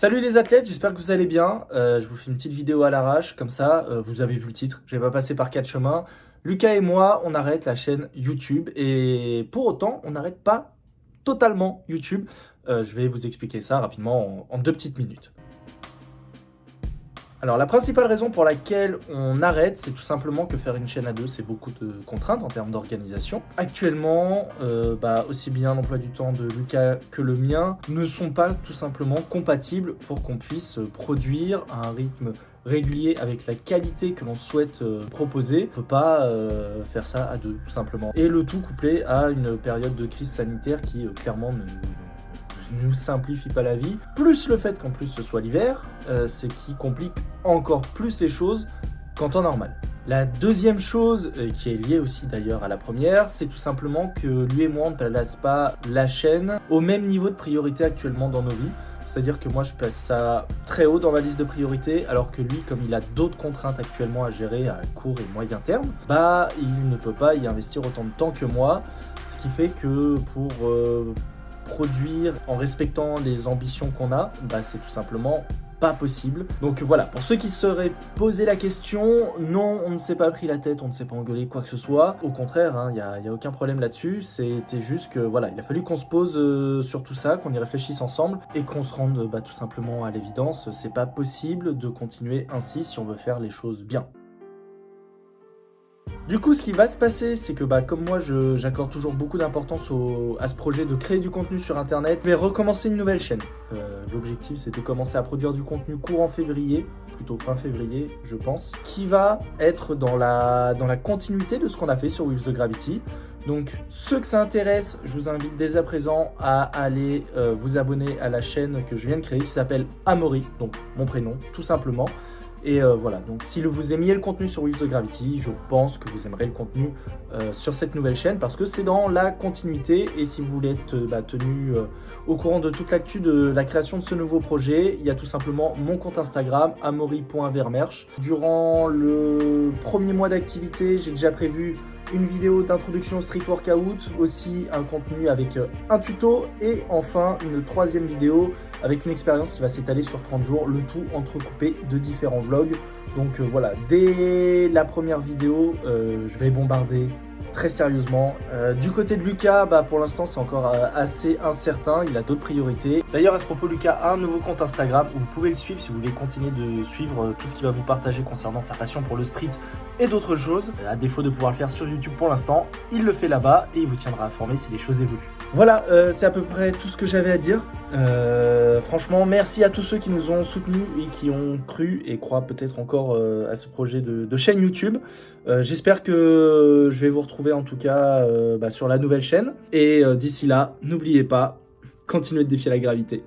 Salut les athlètes, j'espère que vous allez bien. Je vous fais une petite vidéo à l'arrache, comme ça, vous avez vu le titre. Je vais pas passer par quatre chemins. Lucas et moi, on arrête la chaîne YouTube et pour autant, on n'arrête pas totalement YouTube. Je vais vous expliquer ça rapidement en 2 petites minutes. Alors la principale raison pour laquelle on arrête, c'est tout simplement que faire une chaîne à deux, c'est beaucoup de contraintes en termes d'organisation. Actuellement, aussi bien l'emploi du temps de Lucas que le mien ne sont pas tout simplement compatibles pour qu'on puisse produire à un rythme régulier avec la qualité que l'on souhaite proposer. On ne peut pas faire ça à deux, tout simplement. Et le tout couplé à une période de crise sanitaire qui clairement ne nous simplifie pas la vie, plus le fait qu'en plus ce soit l'hiver, c'est qui complique encore plus les choses qu'en temps normal. La deuxième chose, qui est liée aussi d'ailleurs à la première, c'est tout simplement que lui et moi on ne place pas la chaîne au même niveau de priorité actuellement dans nos vies. C'est-à-dire que moi je place ça très haut dans ma liste de priorités, alors que lui, comme il a d'autres contraintes actuellement à gérer à court et moyen terme, il ne peut pas y investir autant de temps que moi, ce qui fait que pour produire en respectant les ambitions qu'on a, c'est tout simplement pas possible. Donc voilà, pour ceux qui se seraient posé la question, non, on ne s'est pas pris la tête, on ne s'est pas engueulé, quoi que ce soit. Au contraire, il n'y a aucun problème là-dessus. C'était juste que voilà, il a fallu qu'on se pose sur tout ça, qu'on y réfléchisse ensemble et qu'on se rende tout simplement à l'évidence. C'est pas possible de continuer ainsi si on veut faire les choses bien. Du coup, ce qui va se passer, c'est que comme moi, j'accorde toujours beaucoup d'importance à ce projet de créer du contenu sur Internet, je vais recommencer une nouvelle chaîne. L'objectif, c'est de commencer à produire du contenu courant février, plutôt fin février, je pense, qui va être dans la continuité de ce qu'on a fait sur With the Gravity. Donc, ceux que ça intéresse, je vous invite dès à présent à aller vous abonner à la chaîne que je viens de créer, qui s'appelle Amaury, donc mon prénom, tout simplement. Et voilà, donc si vous aimiez le contenu sur With the Gravity, je pense que vous aimerez le contenu sur cette nouvelle chaîne parce que c'est dans la continuité. Et si vous voulez être tenu au courant de toute l'actu de la création de ce nouveau projet, il y a tout simplement mon compte Instagram, amaury.vermerch. Durant le premier mois d'activité, j'ai déjà prévu une vidéo d'introduction au street workout, aussi un contenu avec un tuto et enfin une troisième vidéo avec une expérience qui va s'étaler sur 30 jours, le tout entrecoupé de différents vlogs. Donc voilà, dès la première vidéo, je vais bombarder très sérieusement. Du côté de Lucas, pour l'instant c'est encore assez incertain, il a d'autres priorités. D'ailleurs à ce propos, Lucas a un nouveau compte Instagram où vous pouvez le suivre si vous voulez continuer de suivre tout ce qu'il va vous partager concernant sa passion pour le street et d'autres choses. À défaut de pouvoir le faire sur YouTube pour l'instant, il le fait là-bas et il vous tiendra informé si les choses évoluent. Voilà, c'est à peu près tout ce que j'avais à dire. Franchement, merci à tous ceux qui nous ont soutenus et qui ont cru et croient peut-être encore à ce projet de chaîne YouTube. J'espère que je vais vous retrouver en tout cas sur la nouvelle chaîne. Et d'ici là, n'oubliez pas, continuez de défier la gravité.